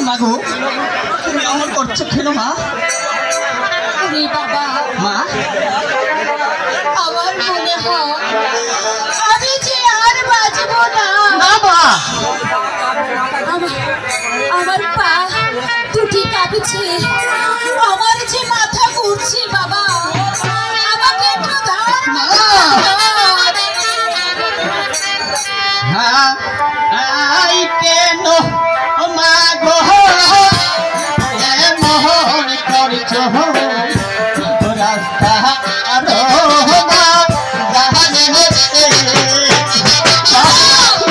মাগো তুমি অমন করছো কেন মা? বাবা মা আমার মনে হয় আমি যে আর বাঁচব না। বাবা আমার পা দুটি কাঁপছে, আমার যে মাথা ঘুরছে বাবা, আমাকে একটু ধর আই কেন মাগো মোহন করছো রাস্তা আরো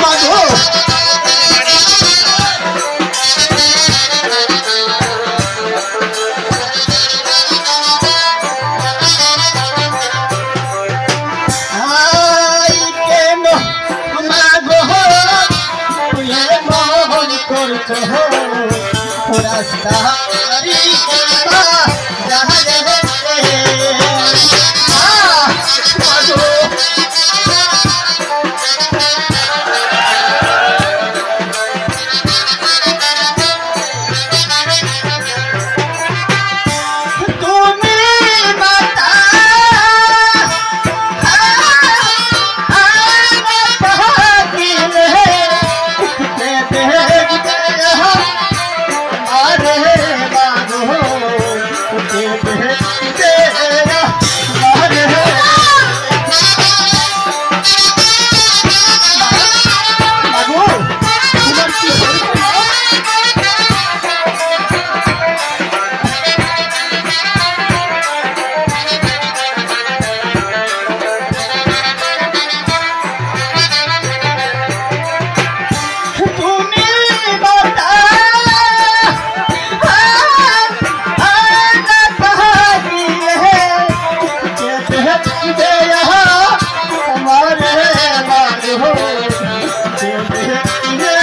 মাগো रास्ता Yeah.